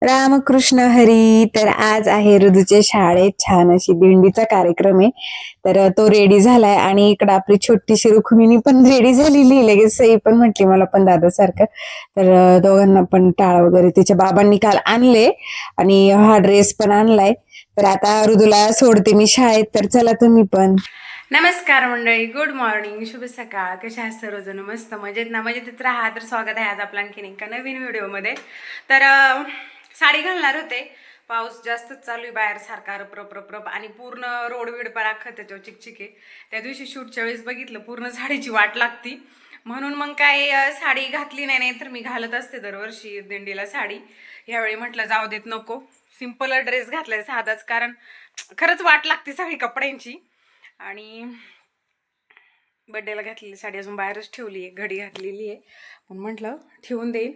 रामकृष्ण हरी. तर आज आहे ऋतूच्या शाळेत छान अशी दिंडीचा कार्यक्रम आहे. तर तो रेडी झालाय आणि इकडं आपली छोटीशी रुक्मिणी पण रेडी झालेली आहे. लगेच सई पण म्हटली मला पण दादासारखं. तर दोघांना पण टाळ वगैरे तिच्या बाबांनी काल आणले आणि हा ड्रेस पण आणलाय. तर आता ऋतूला सोडते मी शाळेत. तर चला तुम्ही पण. नमस्कार मंडळी, गुड मॉर्निंग, शुभ सकाळ. कशा आहात सर्वजण? मस्त मजेत ना? मजेतच राहा. तर स्वागत आहे आज आपल्या आणखीन एका नवीन व्हिडिओमध्ये. तर साडी घालणार होते, पाऊस जास्तच चालू आहे बाहेर सारखा रप रप रप आणि पूर्ण रोड बीड पर अख्खं त्याच्यावर चिकचिक आहे. त्या दिवशी शूटच्या वेळेस बघितलं पूर्ण साडीची वाट लागती, म्हणून मग काय साडी घातली नाही. तर मी घालत असते दरवर्षी दिंडीला साडी. यावेळी म्हटलं जाऊ देत, नको, सिम्पल ड्रेस घातलाय साधाच, कारण खरंच वाट लागते सगळी कपड्यांची. आणि बड्डेला घातलेली साडी अजून बाहेरच ठेवली आहे, घडी घातलेली आहे, पण म्हटलं ठेवून देईन.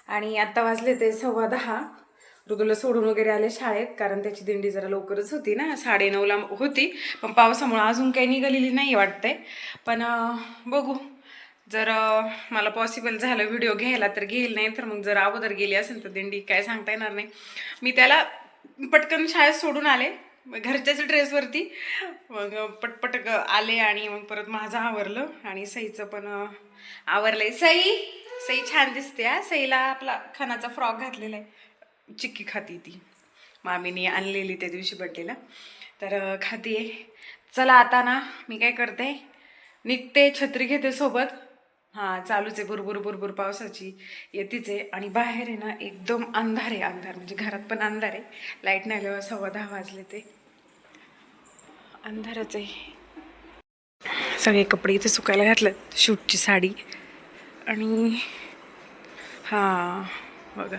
आणि आत्ता वाजले ते 10:15. ऋतूला सोडून वगैरे आले शाळेत, कारण त्याची दिंडी जरा लवकरच होती ना, 9:30ला होती, पण पावसामुळे अजून काही निघालेली नाही वाटतंय. पण बघू, जर मला पॉसिबल झालं व्हिडिओ घ्यायला तर घेईल, नाही तर मग जर अगोदर गेली असेल तर दिंडी काय सांगता येणार नाही. मी त्याला पटकन शाळेत सोडून आले घरच्याच ड्रेसवरती, मग पटपट आले आणि मग परत माझं आवरलं आणि सईचं पण आवरलंय. सई छान दिसते हा. सईला आपला खणाचा फ्रॉक घातलेला आहे, चिक्की खाती ती, मामीने आणलेली त्या दिवशी बड्डेला, तर खातीये. चला आता ना मी काय करते, निघते, छत्री घेते सोबत. हां, चालूच आहे बुरबुर बुरबुर पावसाची येतीच आहे. आणि बाहेर आहे ना एकदम अंधार आहे, अंधार म्हणजे घरात पण अंधार आहे, लाईट नाही आल्यावर 10:15 वाजले, ते अंधारच आहे. सगळे कपडे इथे सुकायला घातलं, शूटची साडी. आणि हां बघा,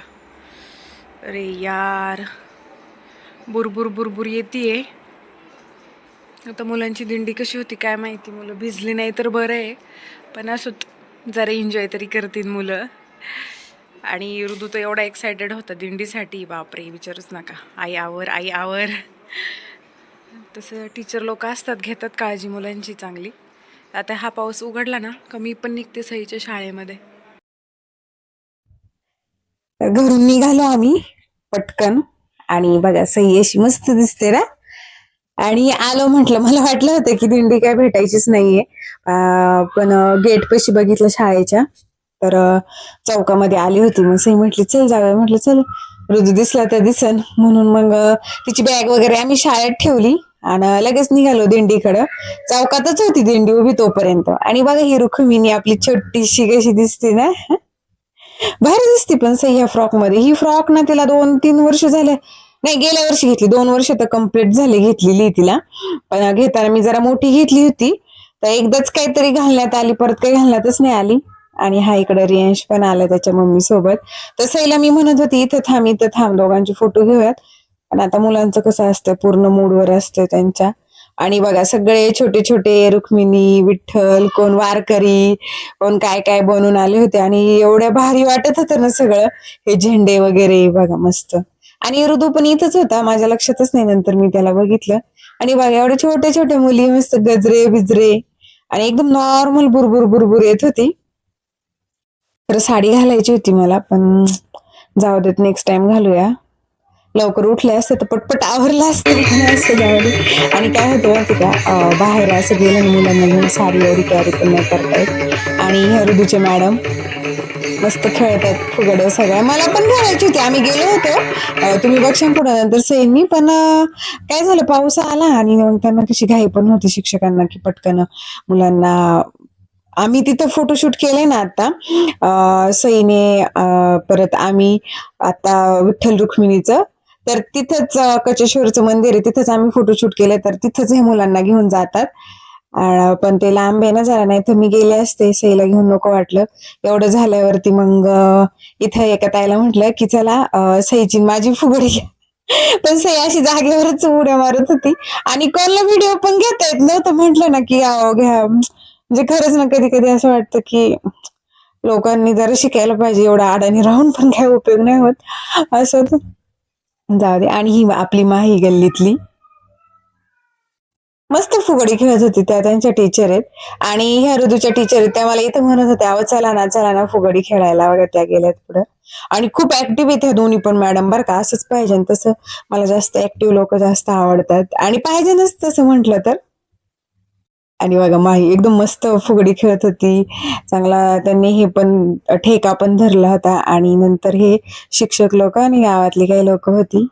अरे यार, बुरबुर बुरबुर येते. आता मुलांची दिंडी कशी होती काय माहिती, मुलं भिजली नाही तर बरं आहे, पण असंच जरा एन्जॉय तरी करतील मुलं. आणि ऋतू तर एवढा एक्सायटेड होता दिंडीसाठी, बापरे विचारूच नका. आई आवर, आई आवर. तसं टीचर लोक असतात, घेतात काळजी मुलांची चांगली. आता हा पाऊस उघडला ना, कमी पण निघते सईच्या शाळेमध्ये. तर घरून निघालो आम्ही पटकन आणि बघा सई अशी मस्त दिसते ना. आणि आलो, म्हटलं, मला वाटलं होतं की दिंडी काय भेटायचीच नाहीये, पण गेट पशी बघितलं शाळेच्या, तर चौकामध्ये आली होती. मग सई म्हटली चल जाऊया. म्हटलं चल, ऋतू दिसला तर दिसन, म्हणून मग तिची बॅग वगैरे आम्ही शाळेत ठेवली आणि लगेच निघालो दिंडीकडं. चौकातच होती दिंडी उभी तोपर्यंत. आणि बघा ही रुक्मिणी आपली छोटीशी कशी दिसते ना, भारी दिसते पण सई ह्या फ्रॉक मध्ये. ही फ्रॉक ना तिला 2-3 वर्ष झाले, नाही गेल्या वर्षी घेतली, 2 वर्ष तर कम्प्लीट झाली घेतलेली तिला. पण घेताना मी जरा मोठी घेतली होती, तर एकदाच काहीतरी घालण्यात आली, परत काही घालण्यातच नाही आली. आणि हा इकडे रियांश पण आला त्याच्या मम्मी सोबत. तर सईला मी म्हणत होती इथं थांब, इथं थांब, दोघांचे फोटो घेऊयात. पण आता मुलांचं कसं असतं, पूर्ण मूडवर असतं त्यांच्या. आणि बघा सगळे छोटे छोटे रुक्मिणी, विठ्ठल, कोण वारकरी, कोण काय काय बनून आले होते. आणि एवढ्या भारी वाटत होतं ना सगळं, हे झेंडे वगैरे बघा मस्त. आणि ऋतू पण इथंच होता, माझ्या लक्षातच नाही, नंतर मी त्याला बघितलं. आणि बघा एवढ्या छोट्या छोट्या मुली मस्त गजरे बिजरे आणि एकदम नॉर्मल बुरबुर बुरबुर येत होती. तर साडी घालायची होती मला, पण जाऊ देत, नेक्स्ट टाइम घालूया. लवकर उठले असते तर पटपट आवरलं असतं, पण असं जाऊ दे. आणि काय होतं माहिती का, बाहेर असं गेलं ना मुलांना घेऊन, साडी एवढी कॅरी पण नाही करता येत. आणि ह्या ऋतूचे मॅडम मस्त खेळतात फुगड्या सगळ्या. मला पण घालायची होती, आम्ही गेलो होतो, तुम्ही बघशाल पुढे नंतर सैनी. पण काय झालं, पाऊस आला आणि मग त्यांना कशी घाई पण होती शिक्षकांना की पटकन मुलांना. आम्ही तिथं फोटोशूट केले ना आता, सईने, परत आम्ही आता विठ्ठल रुक्मिणीचं, तर तिथंच कचेश्वरचं मंदिर आहे, तिथंच आम्ही फोटोशूट केलं. तर तिथंच हे मुलांना घेऊन जातात. पण ते लांब आहे ना जरा, नाही तर मी गेले असते, सईला घेऊन नको वाटलं. एवढं झाल्यावरती मग इथं एका ताईला म्हटलं की चला सईची माझी फुगडी घ्या. पण सई अशी जागेवरच उड्या मारत होती आणि कोणाला व्हिडिओ पण घेता येत नव्हतं. म्हटलं ना की घ्या, म्हणजे खरंच ना कधी कधी असं वाटतं की लोकांनी जरा शिकायला पाहिजे, एवढा अडाणी राहून पण काय उपयोग नाही होत असं. जाऊ दे. आणि ही आपली माही गल्लीतली मस्त फुगडी खेळत होती त्या, त्यांच्या टीचर आहेत आणि ह्या ऋतूच्या टीचर आहेत त्या मला इथं म्हणत होत्या, अहो चला ना फुगडी खेळायला वगैरे. त्या गेल्यात पुढं आणि खूप ऍक्टिव्ह आहेत ह्या दोन्ही पण मॅडम बरं का. असंच पाहिजे आणि तसं मला जास्त ऍक्टिव्ह लोक जास्त आवडतात आणि पाहिजेच तसं म्हटलं तर. आणि बघा माही एकदम मस्त फुगडी खेळत होती. चांगला त्यांनी हे पण ठेका पण धरला होता आणि नंतर हे शिक्षक लोक आणि गावातली काही लोक होती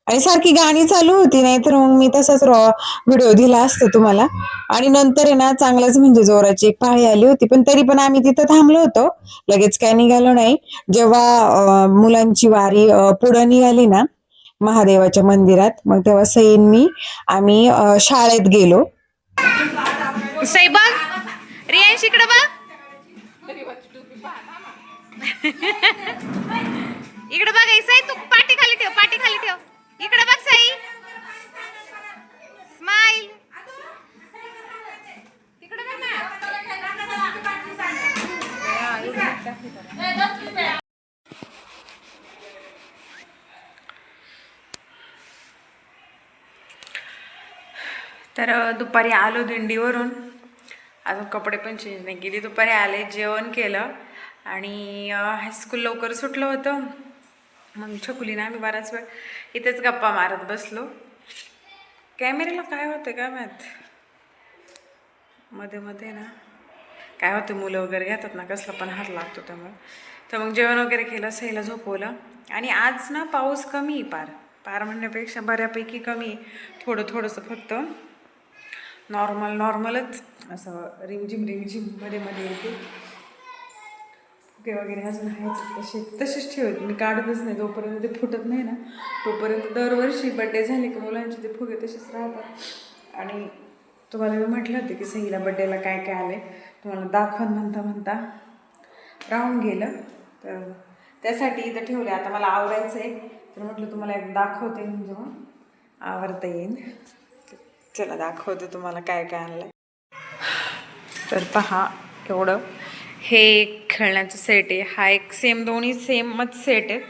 आणि सारखी गाणी चालू होती, नाही तर मग मी तसाच व्हिडिओ दिला असता तुम्हाला. आणि नंतर आहे ना चांगलंच म्हणजे जोराची एक पाळी आली होती, पण तरी पण आम्ही तिथं थांबलो होतो, लगेच काय निघालो नाही. जेव्हा मुलांची वारी पुढं निघाली ना महादेवाच्या मंदिरात, मग तेव्हा सईन मी आम्ही शाळेत गेलो. सई बघ, रियांश इकडे बघ. इकडे बघ सई, तू पाठी खाली ठेव, पाठी खाली ठेव. इकडे बघ सई, स्माइल. इकडे बघ ना. तर दुपारी आलो दिंडीवरून, अजून कपडे पण चेंज नाही केली. दुपारी आले, जेवण केलं आणि हायस्कूल लवकर सुटलं होतं. मग छकुलीनं आम्ही बराच वेळ इथेच गप्पा मारत बसलो. कॅमेऱ्याला काय होतं काय माहीत, मध्ये मध्ये ना काय होतं, मुलं वगैरे घेतात ना कसला पण हात लागतो त्यामुळे. तर मग जेवण वगैरे केलं, सईला झोपवलं. आणि आज ना पाऊस कमी आहे, पार म्हणण्यापेक्षा बऱ्यापैकी कमी आहे. थोडंसं फक्त नॉर्मलच असं रिमझिम मध्ये येते. फुगे वगैरे अजून आहेत तसेच ठेवत, मी काढतच नाही जोपर्यंत ते फुटत नाही ना तोपर्यंत. दरवर्षी बड्डे झाले की मुलांचे ते फुगे तसेच राहतात. आणि तुम्हाला मी म्हटलं होतं की सईला बड्डेला काय काय आले तुम्हाला दाखवून म्हणता राहून गेलं. तर त्यासाठी इथं ठेवले. आता मला आवरायचं आहे, तर म्हटलं तुम्हाला एक दाखवते म्हणजे मग आवरता येईल. चला दाखवते तुम्हाला काय काय आणलं. तर पहा, एवढं हे एक खेळण्याचं सेट आहे. हा एक दोन्ही सेमच सेट आहेत.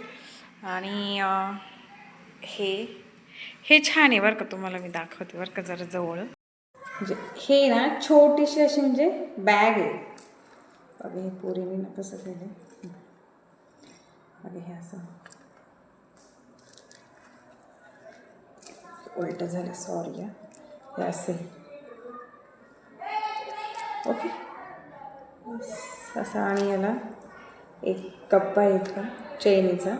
आणि हे छान आहे बरं का, तुम्हाला मी दाखवते बरं का जरा जवळ. म्हणजे हे ना छोटीशी अशी म्हणजे बॅग आहे बघा. हे पोरीने ना कसं केलं बघा, हे असं उलट झालं, सॉरी. हे असे ओके असं. आणि याला एक कप्पा येतो चैनीचा,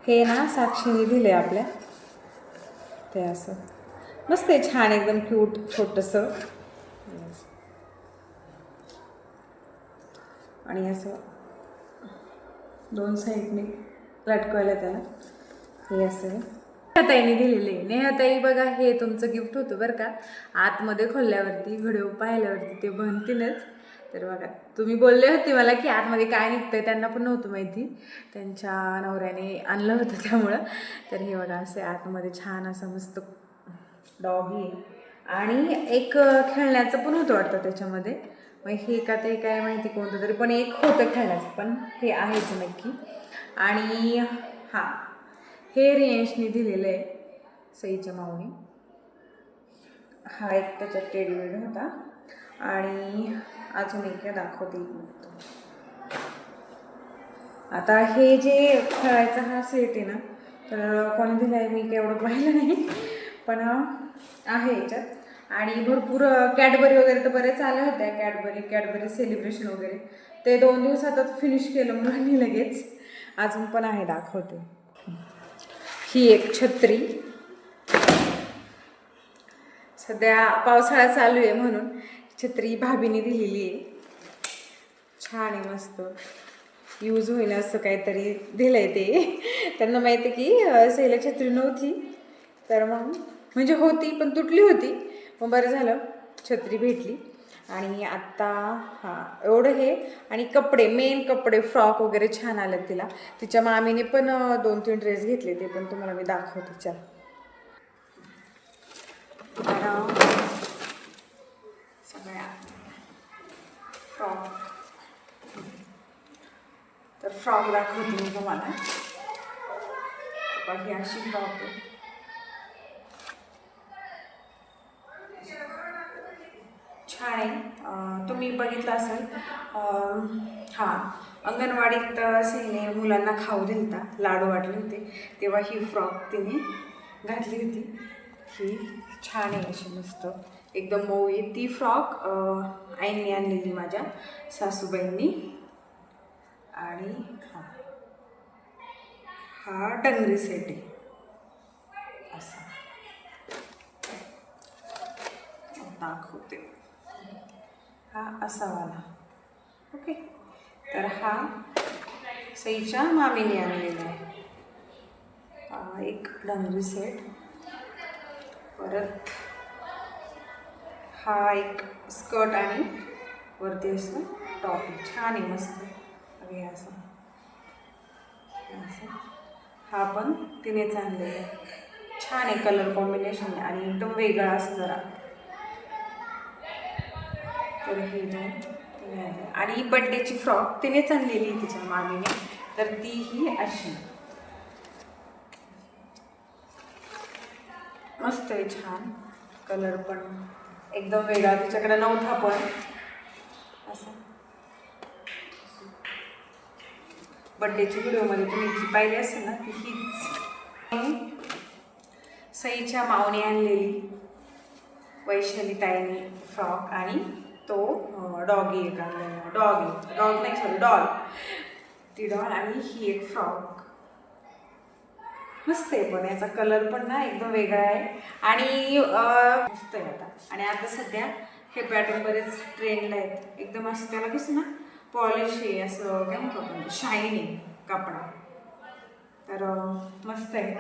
हे ना साक्षीने दिले आपल्या. ते असं मस्त आहे, छान एकदम क्यूट छोटंसं. आणि असं दोन साईडने लटकवायला त्याला हे असं नेहाताईने दिलेले. नेहाताई बघा, हे तुमचं गिफ्ट होतं बरं का. आतमध्ये खोलल्यावरती व्हिडिओ पाहिल्यावरती ते बनतीलच. तर बघा, तुम्ही बोलले होते मला की आतमध्ये काय निघतंय, त्यांना पण नव्हतं माहिती, त्यांच्या नवऱ्याने आणलं होतं त्यामुळं. तर हे बघा, असे आतमध्ये छान असं मस्त डॉगी आणि एक खेळण्याचं पण होतं वाटतं त्याच्यामध्ये. मग हे का ते काय माहिती कोणतं तरी, पण एक होतं खेळण्याचं, पण हे आहेच नक्की. आणि हां, हे रियांशने दिलेलं आहे सईच्या माऊने. हा एक त्याच्यात टेडीबेड होता. आणि अजून एक दाखवते. आता हे जे खेळायचा हा सेट आहे ना, तर कोणी दिला आहे मी काही एवढं पाहिलं नाही, पण आहे याच्यात. आणि भरपूर कॅडबरी वगैरे तर बरेच आल्या होत्या. कॅडबरी सेलिब्रेशन वगैरे ते 2 दिवसातच फिनिश केलं मुलांनी लगेच. अजून पण आहे, दाखवते. ही एक छत्री, सध्या पावसाळा चालू आहे म्हणून छत्री भाभीने दिलेली आहे. छान आहे, मस्त यूज होईल असं काहीतरी दिलंय ते. त्यांना माहिती की सईला छत्री नव्हती, तर मग म्हणजे होती पण तुटली होती, मग बरं झालं छत्री भेटली. आणि आत्ता हां एवढं हे. आणि कपडे, मेन कपडे, फ्रॉक वगैरे छान आले तिला. तिच्या मामीने पण 2-3 ड्रेस घेतले, ते पण तुम्हाला मी दाखवते. चल, सगळ्या फ्रॉक, तर फ्रॉक दाखवते मी तुम्हाला. ही अशी फ्रॉक आहे, तुम्ही बघितलं असेल हां अंगणवाडीत सईने मुलांना खाऊ दिलता, लाडू वाटले होते, तेव्हा ही फ्रॉक तिने घातली होती. ही छान आहे अशी मस्त एकदम मऊ आहे. ती फ्रॉक आईंनी आणलेली माझ्या सासूबाईंनी. आणि हा डंगरी सेट आहे असा दाखवते. हा असा वाला. ओके, तर हा सईच्या मामीने आणलेला आहे. एक डंगरी सेट. परत हा एक स्कर्ट आणि वरती असं टॉप छान आहे मस्त. हे असं हा पण तिनेच आणलेला आहे. छान आहे कलर कॉम्बिनेशन आणि एकदम वेगळा असं जरा. तर हे दोन तिने आणले. आणि बड्डेची फ्रॉक तिनेच आणलेली तिच्या मामीने, तर ती ही अशी मस्त आहे, छान कलर पण एकदम वेगळा तिच्याकडे नव्हता पण असं. बड्डेची व्हिडिओमध्ये तुम्ही जी पाहिली असेल ना ती हीच सईच्या मावने आणलेली वैशाली ताईने फ्रॉक. आणि तो डॉगी एक आणलेला, डॉग नाही सॉरी डॉल, ती डॉल. आणि ही एक फ्रॉक मस्त आहे पण याचा कलर पण ना एकदम वेगळा आहे आणि मस्त आहे आता. आणि आता सध्या हे पॅटर्न बरेच ट्रेंडला आहेत, एकदम असं त्याला कसं ना पॉलिश आहे, असं काय म्हणतो आपण शाईन आहे कपडा, तर मस्त आहे.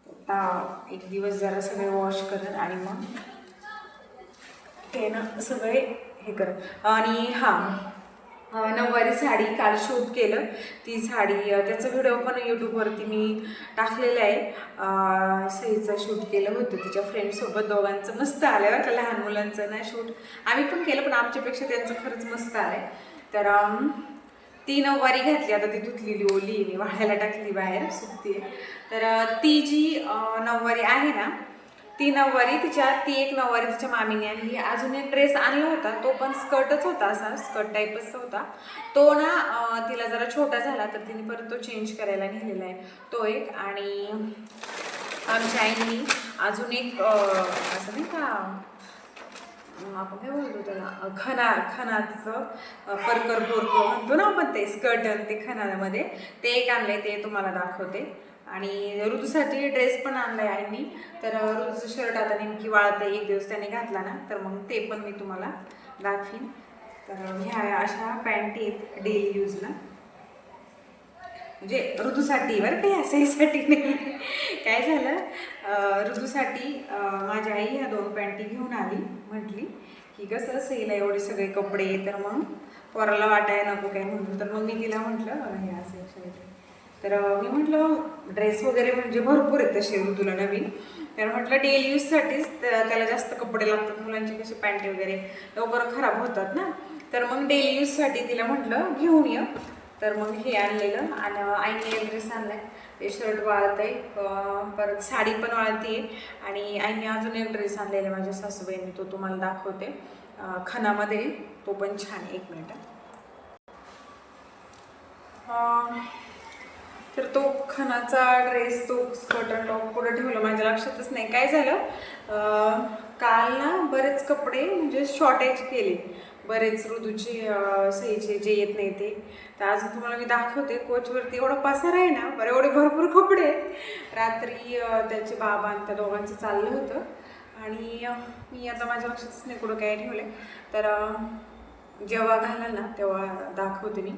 आता एक दिवस जरा सगळे वॉश करत आणि मग ते ना सगळे हे करत. आणि हां नऊवारी साडी काल शूट केलं, ती साडी त्याचा व्हिडिओ पण यूट्यूबवरती मी टाकलेला आहे. सईचं शूट केलं होतं तिच्या फ्रेंडसोबत, दोघांचं मस्त आलं बरं का. लहान मुलांचं ना शूट आम्ही पण केलं, पण आमच्यापेक्षा त्यांचं खरंच मस्त आलं. तर ती नऊवारी घातली, आता ती धुतलेली ओली मी वाळायला टाकली बाहेर सुकते. तर ती जी नऊवारी आहे ना ती नऊवारी ती एक नऊवारी तिच्या मामीने आणली. अजून एक ड्रेस आणला होता, तो पण स्कर्टच होता, असा स्कर्ट टाईपच होता. तो ना तिला जरा छोटा झाला तर तिने परत तो चेंज करायला नेलेला आहे, तो एक. आणि आमच्या आईंनी अजून एक असं नाही का आपण काय बोलतो त्याला खणाचं परकर बोरकर म्हणतो ना आपण, ते स्कर्ट ते खणामध्ये ते एक आणले, ते तुम्हाला दाखवते. आणि ऋतूसाठी ड्रेस पण आणलाय आईंनी, तर ऋतूचं शर्ट आता नेमकी वाळते, एक दिवस त्याने घातला ना तर मग ते पण मी तुम्हाला दाखवीन. तर ह्या अशा पॅन्टी आहेत डेली यूजला, म्हणजे ऋतूसाठी बरं काही असाहीसाठी नाही. काय झालं ऋतूसाठी माझी आई ह्या 2 पॅन्टी घेऊन आली, म्हटली की कसं सईला एवढे सगळे कपडे तर मग पोराला वाटायला नको काय म्हणून. तर मग मी तिला म्हटलं हे असं. तर मी म्हटलं ड्रेस वगैरे म्हणजे भरपूर आहेत तसे ऋतूला नवीन, तर म्हटलं डेली यूजसाठीच त्याला जास्त कपडे लागतात, मुलांचे कसे पॅन्टी वगैरे लवकर खराब होतात ना, तर मग डेली यूजसाठी तिला म्हटलं घेऊन ये. तर मग हे आणलेलं. आणि आईने एक ड्रेस आणलाय, ते शर्ट वाळत आहे, परत साडी पण वाळती आहे. आणि आईने अजून एक ड्रेस आणलेला माझ्या सासूबाईंनी, तो तुम्हाला दाखवते खणामध्ये, तो पण छान. 1 मिनिट. तर तो खणाचा ड्रेस, तो स्कर्ट आणि टॉप पुढे ठेवलं, माझ्या लक्षातच नाही काय झालं. काल ना बरेच कपडे म्हणजे शॉर्टेज केले, बरेच ऋतूचे सईचे जे येत नाही ते. तर अजून तुम्हाला मी दाखवते. कोचवरती एवढा पसारा आहे ना, बरं एवढे भरपूर कपडे आहेत. रात्री त्याचे बाबा आणि त्या दोघांचं चाललं होतं आणि मी आता माझ्या लक्षातच नाही कुठं काय ठेवले, तर जेव्हा घालाल ना तेव्हा दाखवते मी.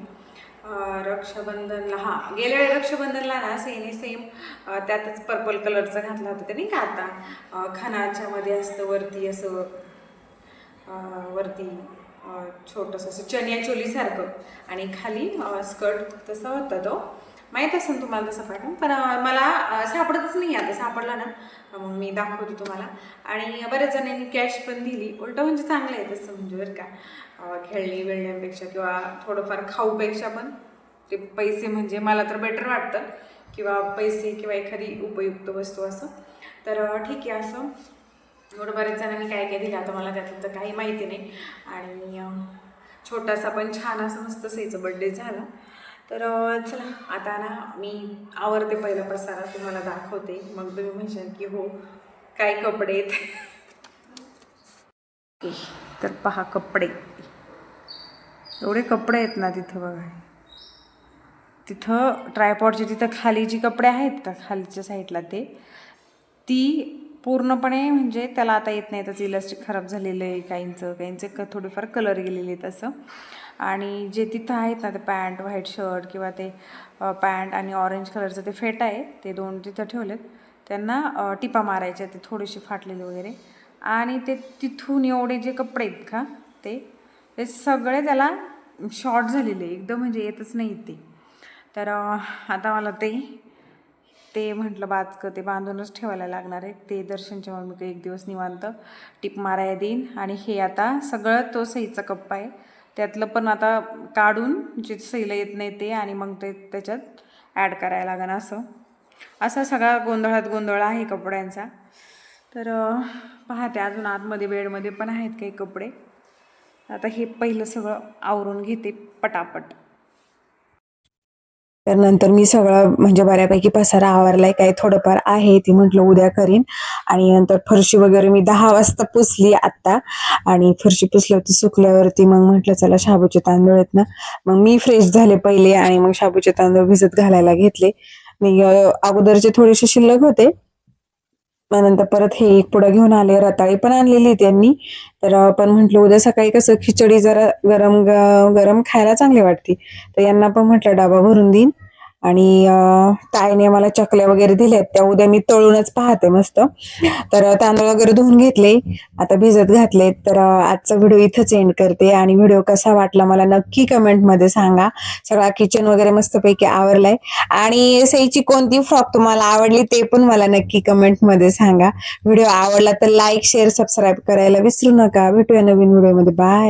रक्षाबंधनला गेल्या वेळी रक्षाबंधनला ना सईने सेम त्यातच पर्पल कलरचा घातला होता, ते नाही का आता खणाच्या मध्ये असतं वरती असं वरती छोटंसं असं चनिया चोलीसारखं आणि खाली स्कर्ट, तसा होता तो. माहीत असेल तुम्हाला तसं पॅटर्न, पण मला सापडतच नाही. आता सापडला ना मग मी दाखवते तुम्हाला. आणि बऱ्याच जणांनी कॅश पण दिली, उलटं म्हणजे चांगलं आहे तसं, म्हणजे बरं का. खेळणी वेळण्यापेक्षा किंवा थोडंफार खाऊपेक्षा पण ते पैसे म्हणजे मला तर बेटर वाटतं, किंवा पैसे किंवा एखादी उपयुक्त वस्तू असं. तर ठीक आहे असं. एवढं बऱ्याच जणांनी काय काय दिलं आता मला त्यातलं तर काही माहिती नाही. आणि छोटासा पण छान असं मस्त सईचा बड्डे झाला. तर चला आता ना मी आवरते, पहिला पसारा तुम्हाला दाखवते, मग तुम्ही म्हणशाल की हो काय कपडे आहेत. तर पहा कपडे, एवढे कपडे आहेत ना तिथं बघा. तिथं ट्रायपॉडचे तिथं खाली जी कपडे आहेत का खालच्या साईडला ती पूर्णपणे म्हणजे त्याला आता येत नाही, त्याचं इलास्टिक खराब झालेलं आहे, काहींचे थोडेफार कलर गेलेले आहेत असं. आणि जे तिथं आहेत ना ते पॅन्ट व्हाईट शर्ट किंवा ते पॅन्ट आणि ऑरेंज कलरचं ते फेट आहे, ते 2 तिथं ठेवलेत. त्यांना टिपा मारायच्या, ते थोडेसे फाटलेले वगैरे. आणि ते तिथून एवढे जे कपडे आहेत का ते सगळे त्याला शॉर्ट झालेले एकदम, म्हणजे येतच नाही ते. तर आता मला ते म्हटलं बाचकं ते बांधूनच ठेवायला लागणार आहे. ते दर्शनच्या मम्मीकडे एक दिवस निवांत टिप मारायला देईन. आणि हे आता सगळं तो सईचा कप्पा आहे, त्यातलं पण आता काढून जे सईला येत नाही ते, आणि मग ते त्याच्यात ॲड करायला लागणार. असा सगळा गोंधळात गोंधळ आहे कपड्यांचा. तर पाहते अजून आतमध्ये बेडमध्ये पण आहेत काही कपडे. आता हे पहिलं सगळं आवरून घेते पटापट. तर नंतर मी सगळं म्हणजे बऱ्यापैकी पसारा आवरलाय, काही थोडंफार आहे ती म्हटलं उद्या करीन. आणि नंतर फरशी वगैरे मी 10 वाजता पुसली आत्ता. आणि फरशी पुसल्यावरती सुकल्यावरती मग म्हटलं चला शाबूचे तांदूळ आहेत ना, मग मी फ्रेश झाले पहिले आणि मग शाबूचे तांदूळ भिजत घालायला घेतले. मी अगोदरचे थोडेसे शिल्लक होते, मग नंतर परत हे एक पुढं घेऊन आले. रताळी पण आणलेली त्यांनी. तर पण म्हटलं उद्या सकाळी कसं खिचडी जरा गरम गरम खायला चांगली वाटते, तर यांना पण म्हटलं डबा भरून देईन. आणि ताईने मला चकल्या वगैरे दिल्यात, त्या उद्या मी तळूनच पाहते मस्त. तर तांदूळ वगैरे धुवून घेतले, आता भिजत घातले. तर आजचा व्हिडिओ इथंच एंड करते. आणि व्हिडिओ कसा वाटला मला नक्की कमेंटमध्ये सांगा. सगळा किचन वगैरे मस्तपैकी आवरलाय. आणि सईची कोणती फ्रॉक तुम्हाला आवडली ते पण मला नक्की कमेंटमध्ये सांगा. व्हिडिओ आवडला तर लाईक शेअर सबस्क्राईब करायला विसरू नका. भेटूया नवीन व्हिडिओमध्ये. बाय.